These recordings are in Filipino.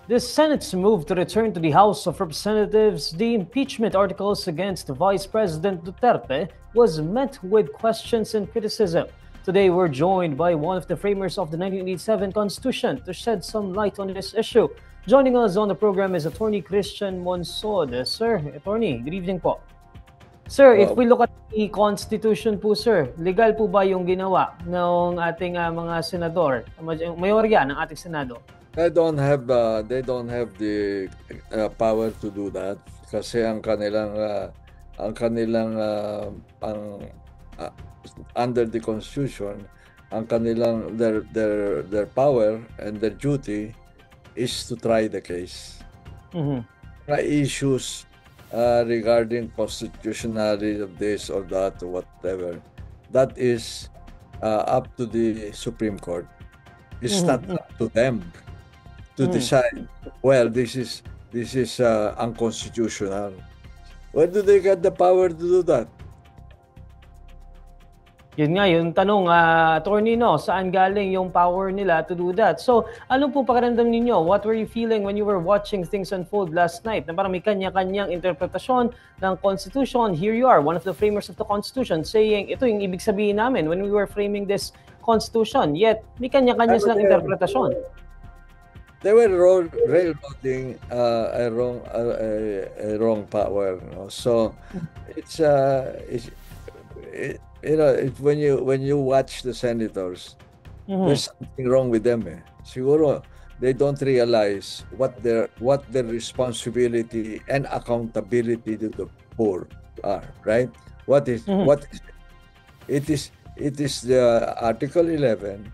The Senate's move to return to the House of Representatives the impeachment articles against Vice President Duterte was met with questions and criticism. Today, we're joined by one of the framers of the 1987 Constitution to shed some light on this issue. Joining us on the program is Attorney Christian Monsod. Sir, Attorney, good evening po. Sir, if we look at the Constitution po, sir, legal po ba yung ginawa ng ating mga senador, mayorya ng ating Senado? They don't have the power to do that kasi ang kanilang under the Constitution, ang kanilang their power and their duty is to try the case. Try issues regarding constitutionality of this or that or whatever. That is up to the Supreme Court. It's not up to them to decide, well, this is unconstitutional. Where do they get the power to do that? Yun nga, yung tanong, Attorney, no, saan galing yung power nila to do that? So, ano po pakiramdam ninyo? What were you feeling when you were watching things unfold last night? Na parang may kanya-kanyang interpretasyon ng Constitution. Here you are, one of the framers of the Constitution, saying, ito yung ibig sabihin namin when we were framing this Constitution. Yet, may kanya-kanya silang interpretasyon. They were railroading a wrong power. No? So, when you watch the senators, there's something wrong with them. Siguro they don't realize what their responsibility and accountability to the poor are. Right? What is it is the Article 11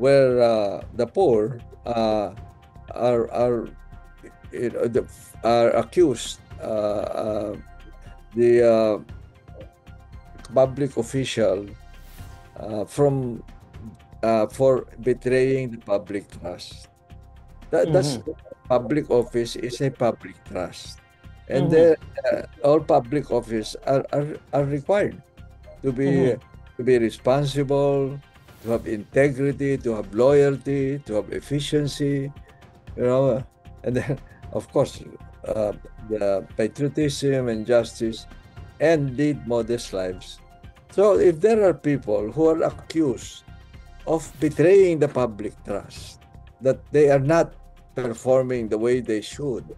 where the poor are accused, the public official for betraying the public trust. That's public office is a public trust, and all public office are required to be responsible, to have integrity, to have loyalty, to have efficiency, and then of course the patriotism and justice, and lead modest lives. So if there are people who are accused of betraying the public trust, that they are not performing the way they should,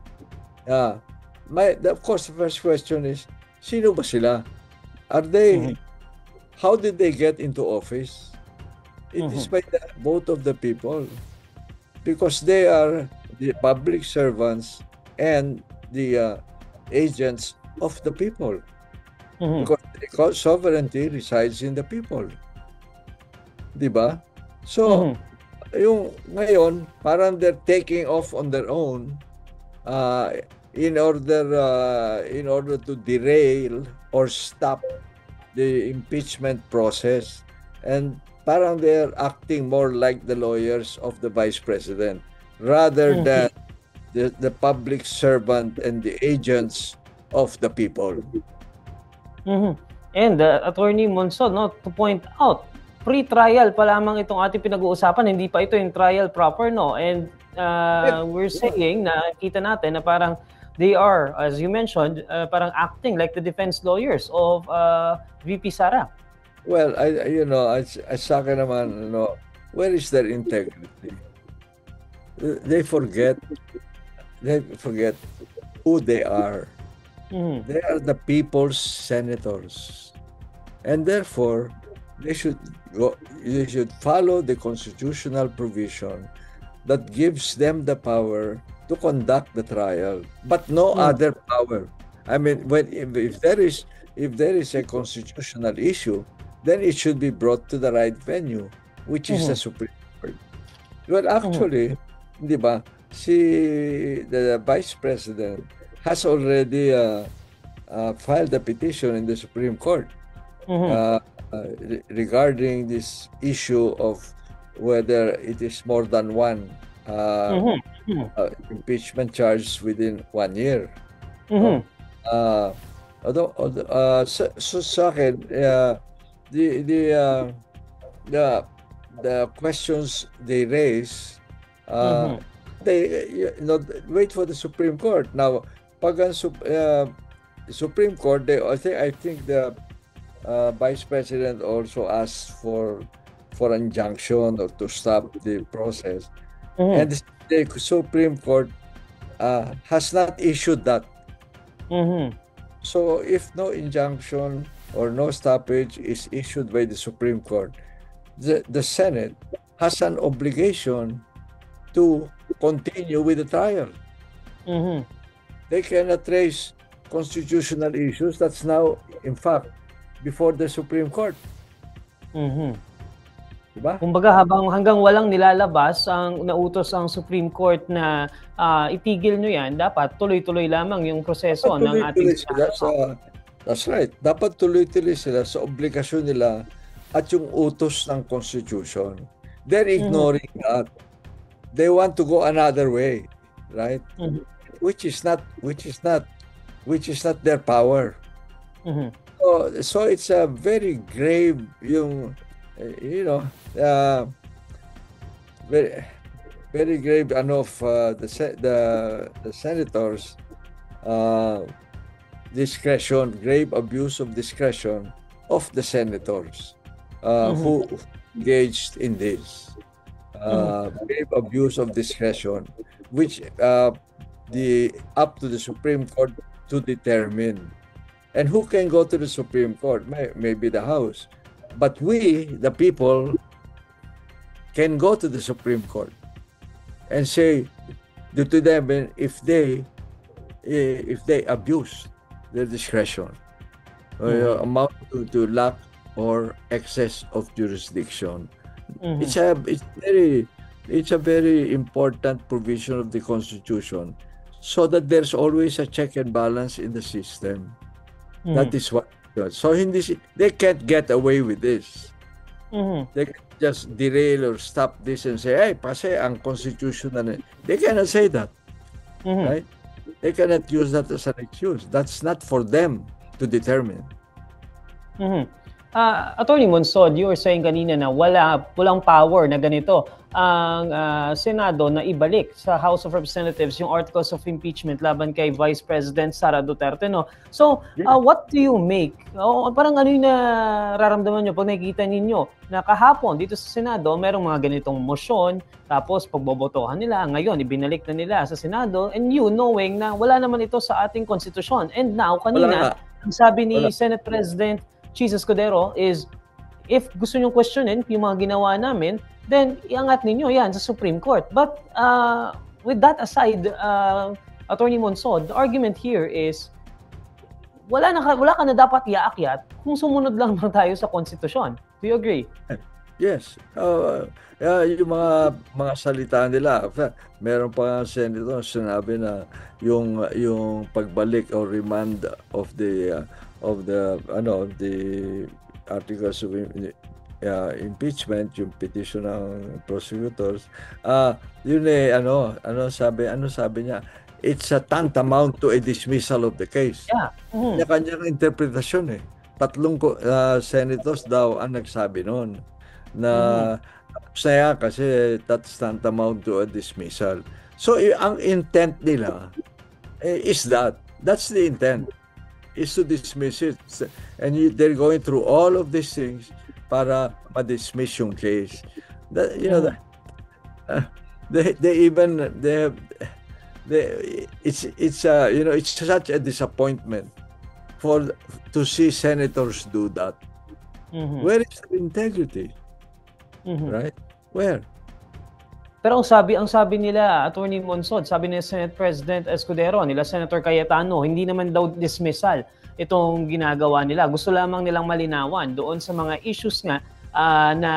of course the first question is, sino ba sila? Are they? How did they get into office? It is by the vote of the people, because they are the public servants and the agents of the people. Because sovereignty resides in the people. Diba? So, yung ngayon, parang they're taking off on their own in order to derail or stop the impeachment process. And parang they're acting more like the lawyers of the Vice President rather than the public servant and the agents of the people. And Attorney Monsod, no, to point out, pre-trial pa lamang itong ating pinag-uusapan, hindi pa ito yung trial proper, no? And we're saying na kita natin na parang they are, as you mentioned, parang acting like the defense lawyers of VP Sara. Well, sa akin naman, where is their integrity? They forget who they are. They are the people's senators, and therefore they should follow the constitutional provision that gives them the power to conduct the trial, but no other power. I mean, if there is a constitutional issue, then it should be brought to the right venue, which is the Supreme Court. Well, actually, di ba, the Vice President has already filed a petition in the Supreme Court regarding this issue of whether it is more than one impeachment charge within 1 year. So sa akin, the questions they raise they, wait for the Supreme Court. Now, pag ang Supreme Court, I think the Vice President also asked for injunction or to stop the process. And the Supreme Court has not issued that. So if no injunction or no stoppage is issued by the Supreme Court, the Senate has an obligation to continue with the trial. They cannot raise constitutional issues that's now, in fact, before the Supreme Court. Diba? Kumbaga hanggang walang nilalabas ang nautos ang Supreme Court na itigil nyo yan, dapat tuloy-tuloy lamang yung proseso ng ating that's right. Dapat tuloy-tuloy sila sa obligasyon nila at yung utos ng Constitution. They're ignoring that. They want to go another way, right? Which is not their power. So it's a very grave very grave of the senators discretion, grave abuse of discretion of the senators who engaged in this grave abuse of discretion, which up to the Supreme Court to determine. And who can go to the Supreme Court? Maybe the House. But we, the people, can go to the Supreme Court and say to them if they abuse their discretion, amount to lack or excess of jurisdiction. It's a very important provision of the Constitution, so that there's always a check and balance in the system. That is what. So they can't get away with this. They can just derail or stop this and say, "Hey, pase ang Constitution na." They cannot say that, right? They cannot use that as an excuse. That's not for them to determine. Attorney Monsod, you were saying kanina na walang power na ganito ang Senado na ibalik sa House of Representatives yung articles of impeachment laban kay Vice President Sara Duterte, no? So, what do you make? Parang ano yung nararamdaman nyo pag nakikita ninyo na kahapon dito sa Senado, merong mga ganitong motion, tapos pagbobotohan nila, ngayon ibinalik na nila sa Senado, and you knowing na wala naman ito sa ating konstitusyon. And now, kanina, ang sabi ni Senate President Chis Escudero is, if gusto nyong questionin yung mga ginawa namin, then iangat ninyo yan sa Supreme Court. But with that aside, Attorney Monsod, the argument here is, wala ka na dapat iaakyat kung sumunod lang tayo sa konstitusyon. Do you agree? Yes. Yung mga salita nila, meron pa nga senator sinabi na yung pagbalik or remand of the articles of impeachment, yung petition ng prosecutors, yun sabi niya, it's a tantamount to a dismissal of the case. Kanya-kanyang interpretasyon tatlong senators daw ang nagsabi noon na saya kasi that's tantamount to a dismissal. So ang intent nila is that's the intent, is to dismiss it, and they're going through all of these things para ma-dismiss yung case. It's such a disappointment to see senators do that. Where is the integrity? Right? Where? Pero ang sabi nila, Attorney Monsod, sabi ni Senate President Escudero, nila Senator Cayetano, hindi naman daw dismissal itong ginagawa nila. Gusto lamang nilang malinawan doon sa mga issues nga na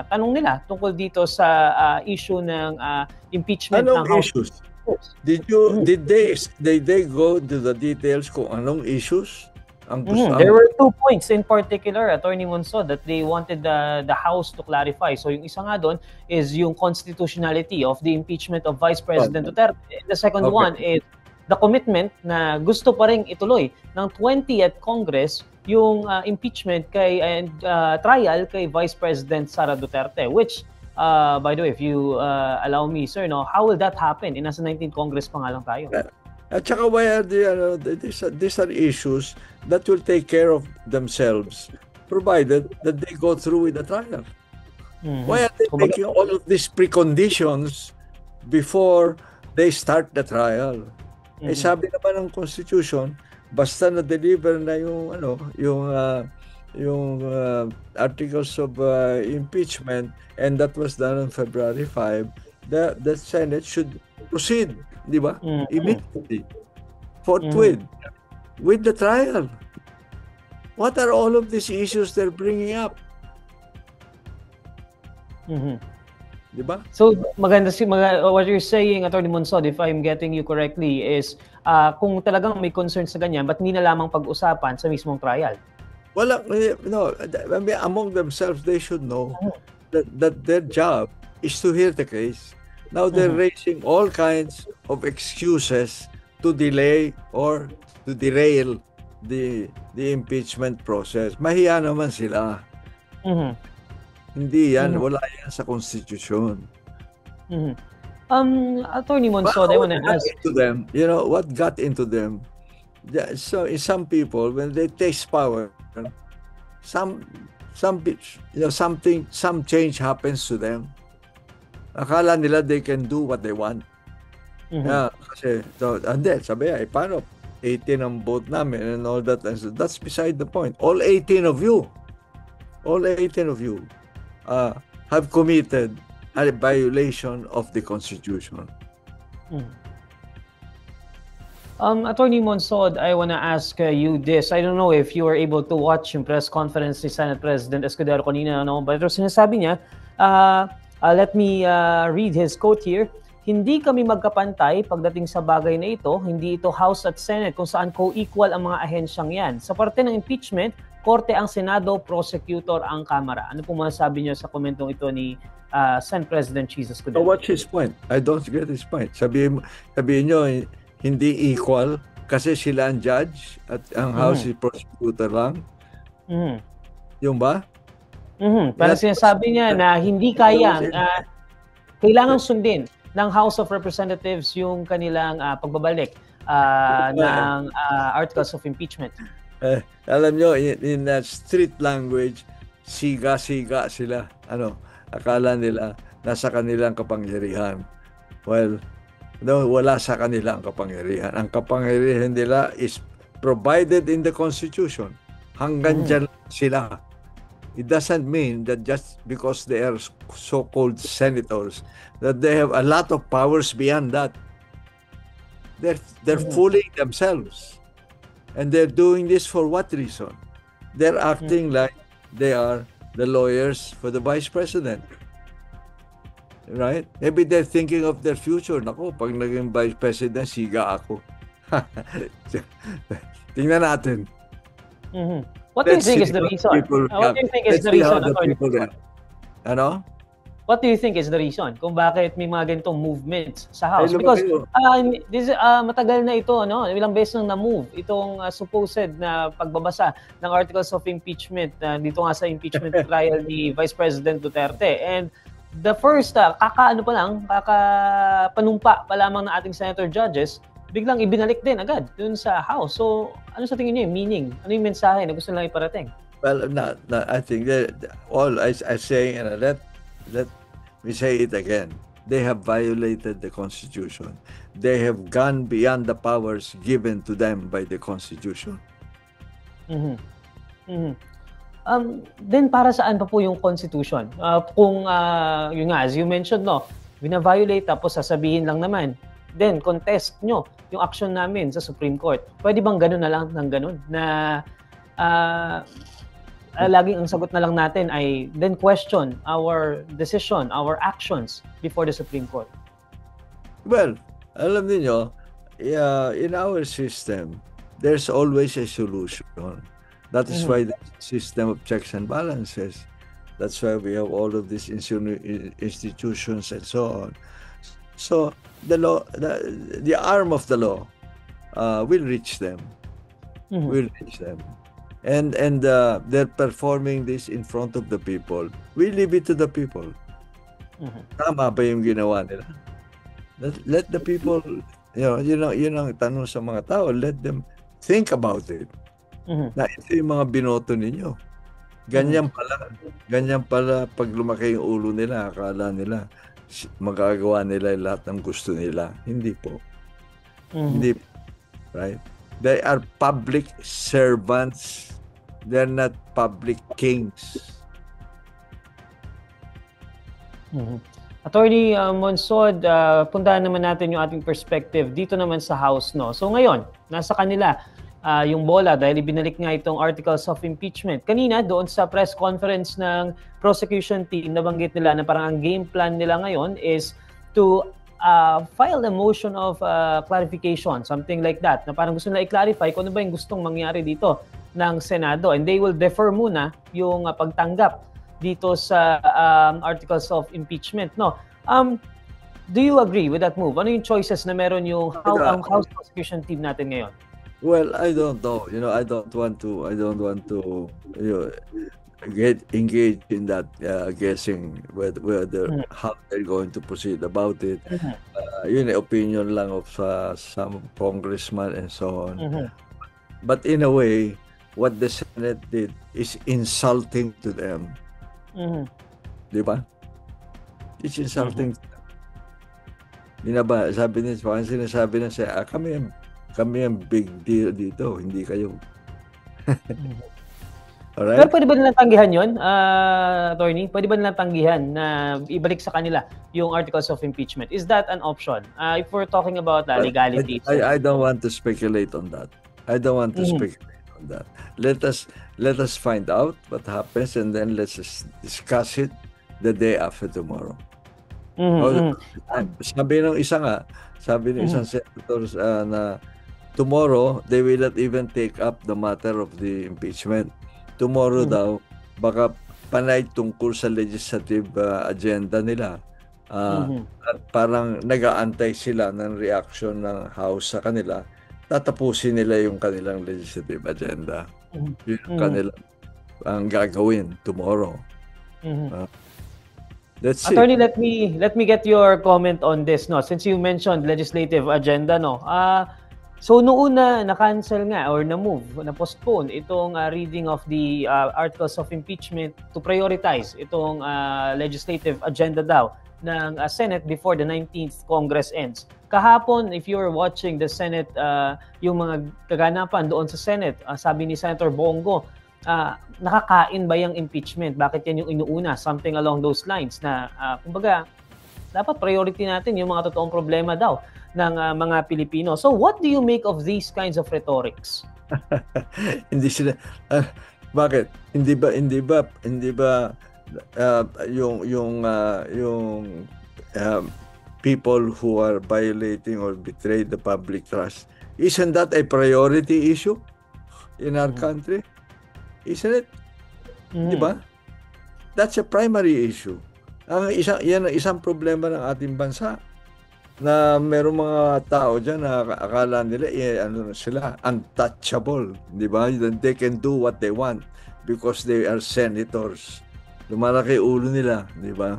tanong nila tungkol dito sa issue ng impeachment ng House. Issues? Did they go into the details kung anong issues? There were 2 points in particular, Attorney Monsod, that they wanted the House to clarify. So yung isa nga doon is yung constitutionality of the impeachment of Vice President Duterte. The second one is the commitment na gusto pa ring ituloy ng 20th Congress yung impeachment and trial kay Vice President Sara Duterte, which By the way, if you allow me, sir, no, how will that happen? Nasa 19th Congress pa nga lang tayo. At saka why are these are issues that will take care of themselves, provided that they go through with the trial. Why are they making all of these preconditions before they start the trial? Eh sabi naman ng Constitution, basta na-deliver na yung articles of impeachment, and that was done on February 5, the Senate should proceed, di ba? Immediately, forthwith, with the trial. What are all of these issues they're bringing up? Di ba? So, what you're saying, Atty. Monsod, if I'm getting you correctly, is kung talagang may concern sa ganyan, ba't hindi na lamang pag-usapan sa mismong trial? Well, no, I mean, among themselves, they should know that their job is to hear the case. Now they're raising all kinds of excuses to delay or to derail the impeachment process. Mahiya naman sila. Hindi yan, wala yan sa Constitution. Atty. Monsod, I want to ask to them, you know, what got into them? So some people, when they taste power, some change happens to them. Akala nila they can do what they want. Kasi sabi niya, paano 18 ang vote namin and all that, and so that's beside the point. All 18 of you have committed a violation of the Constitution. Atty. Monsod, I want to ask you this. I don't know if you were able to watch yung press conference ni Senate President Escudero kanina, no? But sinasabi niya, let me read his quote here. Hindi kami magkapantay pagdating sa bagay na ito. Hindi ito House at Senate kung saan co-equal ang mga ahensyang yan. Sa parte ng impeachment, Korte ang Senado, prosecutor ang Kamara. Ano po masasabi niyo sa komentong ito ni Senate President Jesus Escudero? So what's his point? I don't get his point. Sabihin niyo, hindi equal kasi sila ang judge at ang House is prosecutor lang. Yung ba? Parang sinasabi niya na hindi kaya, kailangan sundin ng House of Representatives yung kanilang pagbabalik ng articles of impeachment. Alam nyo, in that street language, siga-siga sila. Akala nila nasa kanilang kapangyarihan. Well, no, wala sa kanilang kapangyarihan. Ang kapangyarihan nila is provided in the Constitution. Hanggang dyan sila. It doesn't mean that just because they are so-called senators, that they have a lot of powers beyond that. They're fooling themselves. And they're doing this for what reason? They're acting like they are the lawyers for the Vice President. Right? Maybe they're thinking of their future. Naku, pag naging Vice President, siga ako. Tingnan natin. What do you think is the reason? What do you think is the reason? Ano? What do you think is the reason kung bakit may mga ganitong movements sa House? Because matagal na ito, no? Ilang beses nang na-move itong supposed na pagbabasa ng articles of impeachment dito nga sa impeachment trial ni Vice President Duterte. And the first, kakapanumpa pa lamang ng ating senator judges, biglang ibinalik din agad dun sa House. So, ano sa tingin niyo yung meaning? Ano yung mensahe na gusto nilang iparating? Well, I think that all I say, and let me say it again. They have violated the Constitution. They have gone beyond the powers given to them by the Constitution. Then para saan pa po yung Constitution? Kung yun nga, as you mentioned, no, bina-violate tapos sasabihin lang naman, then contest nyo yung action namin sa Supreme Court. Pwede bang ganun na lang ng ganun? Na laging ang sagot na lang natin ay then question our decision, our actions before the Supreme Court? Well, alam niyo, in our system, there's always a solution. That is why the system of checks and balances. That's why we have all of these institutions and so on. So the law, the arm of the law, will reach them. Will reach them. And they're performing this in front of the people. We leave it to the people. Tama ba yung ginawa nila? Let the people, yun ang tanong sa mga tao. Let them think about it. Na ito yung mga binoto ninyo. Ganyan pala pag lumaki yung ulo nila, akala nila magagawa nila lahat ng gusto nila. Hindi po. Hindi, right? They are public servants. They're not public kings. Attorney Monsod, puntahan naman natin yung ating perspective dito naman sa House, no? So ngayon, nasa kanila yung bola dahil ibinalik nga itong articles of impeachment. Kanina, doon sa press conference ng prosecution team, nabanggit nila na parang ang game plan nila ngayon is to file a motion of clarification, something like that, na parang gusto nila i-clarify kung ano ba yung gustong mangyari dito ng Senado. And they will defer muna yung pagtanggap dito sa articles of impeachment, no? Do you agree with that move? Ano yung choices na meron yung House prosecution team natin ngayon? Well, I don't know. I don't want to get engaged in that guessing whether how they're going to proceed about it. Yun opinion lang of some congressman and so on. But in a way, what the Senate did is insulting to them. Di ba? It's insulting. Sabi niya, parang sinasabi na siya, kami ang big deal dito, hindi kayo. Alright? Pero pwede ba nilang tanggihan yun, attorney? Pwede ba nilang tanggihan na ibalik sa kanila yung articles of impeachment? Is that an option? If we're talking about legalities. I don't want to speculate on that. Let us find out what happens and then let's just discuss it the day after tomorrow. Sabi ng isang senator na tomorrow they will not even take up the matter of the impeachment. Tomorrow daw baka panay tungkol sa legislative agenda nila. At parang nag-aantay sila ng reaction ng House sa kanila. Tatapusin nila yung kanilang legislative agenda. Yung kanilang ang gagawin tomorrow. Let's see. Attorney, let me get your comment on this, no? Since you mentioned legislative agenda, no? So noon na-cancel nga or na-postpone itong reading of the articles of impeachment to prioritize itong legislative agenda daw ng Senate before the 19th Congress ends. Kahapon, if you're watching the Senate, yung mga kaganapan doon sa Senate, sabi ni Senator Bongo, nakakain ba yung impeachment? Bakit yan yung inuuna? Something along those lines na, kumbaga, dapat priority natin yung mga totoong problema daw ng mga Pilipino. So what do you make of these kinds of rhetorics? Hindi sila, bakit? Hindi ba yung people who are violating or betray the public trust, isn't that a priority issue in our country? Isn't it? Di ba? That's a primary issue. Yan ang isang problema ng ating bansa na merong mga tao dyan na akala nila sila untouchable, di ba? They can do what they want because they are senators. Lumalaki ulo nila, di ba?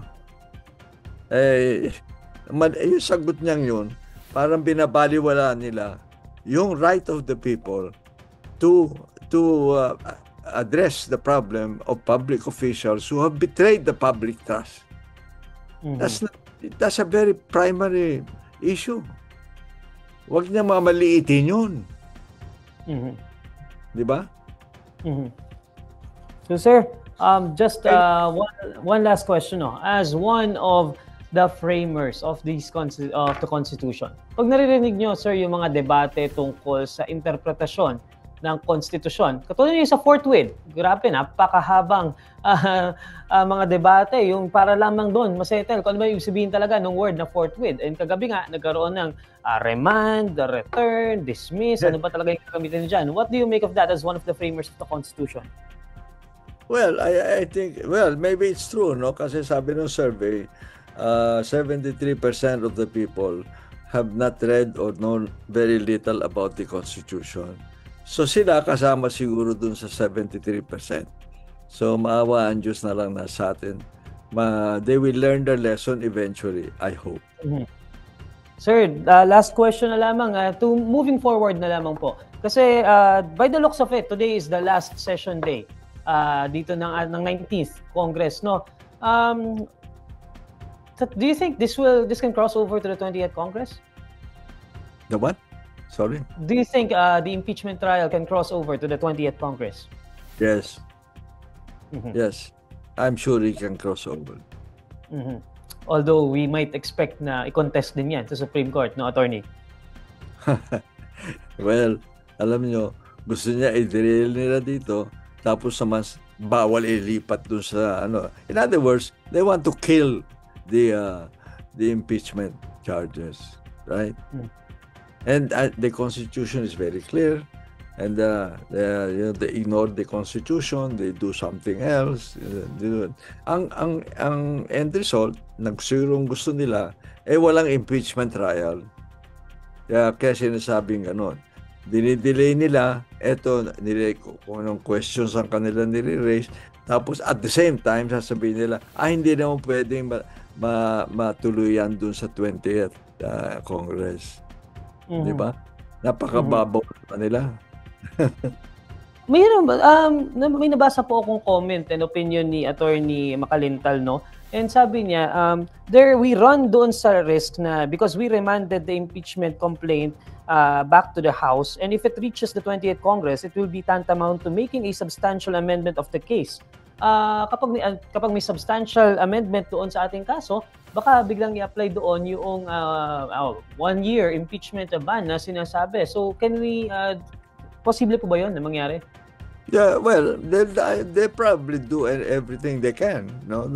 Yung sagot niyang yun, parang binabaliwala nila yung right of the people to address the problem of public officials who have betrayed the public trust. That's a very primary issue. Huwag niya mamaliitin yun. Di ba? So sir, just one last question. No? As one of the framers of the Constitution, pag naririnig nyo, sir, yung mga debate tungkol sa interpretasyon ng konstitusyon. Katulad yung sa fourth wheel, grabe, napakahabang mga debate, yung para lamang doon, masettle, kung ano ba yung sabihin talaga ng word na fourth wheel. And kagabi nga, nagkaroon ng remand, return, dismiss, ano ba talaga yung gagamitin dyan? What do you make of that as one of the framers of the Constitution? Well, I think, maybe it's true, no? Kasi sabi ng survey, 73% of the people have not read or known very little about the Constitution. So sila kasama siguro dun sa 73%. So maawa ang Diyos na lang na sa atin they will learn their lesson eventually, I hope. Sir, last question na lamang, to moving forward na lamang po. Kasi by the looks of it, today is the last session day dito ng 19th Congress, no? Do you think this can cross over to the 20th Congress? The what? Sorry? Do you think the impeachment trial can cross over to the 20th Congress? Yes. Yes. I'm sure it can cross over. Although we might expect na i-contest din yan sa Supreme Court, no, Attorney? Well, alam nyo, gusto niya i-derail nila dito, tapos naman bawal ilipat dun sa ano. In other words, they want to kill the impeachment charges, right? And the Constitution is very clear. And they ignore the Constitution, they do something else. Ang end result, nagsurong gusto nila, walang impeachment trial. Kaya sinasabing gano'n. Dinidelay nila, kung anong questions ang kanila nire-raise, tapos at the same time, sasabihin nila, hindi naman pwedeng matuluyan dun sa 20th Congress. Di ba? Napakababaw pa nila. Mayroon ba? May nabasa po akong comment and opinion ni Attorney Makalintal, no? And sabi niya, we run doon sa risk na because we remanded the impeachment complaint back to the House, and if it reaches the 20th Congress, it will be tantamount to making a substantial amendment of the case. Kapag may substantial amendment doon sa ating kaso, baka biglang i-apply doon yung 1-year impeachment ban na sinasabi. So can we posible po ba yun na mangyari? Yeah, well, they probably do everything they can, no,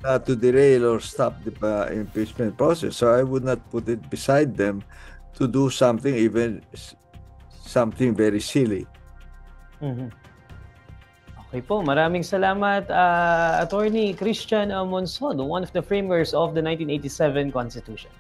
to derail or stop the impeachment process. So I would not put it beside them to do something, even something very silly. Okay po, maraming salamat, Attorney Christian Monzon, one of the framers of the 1987 Constitution.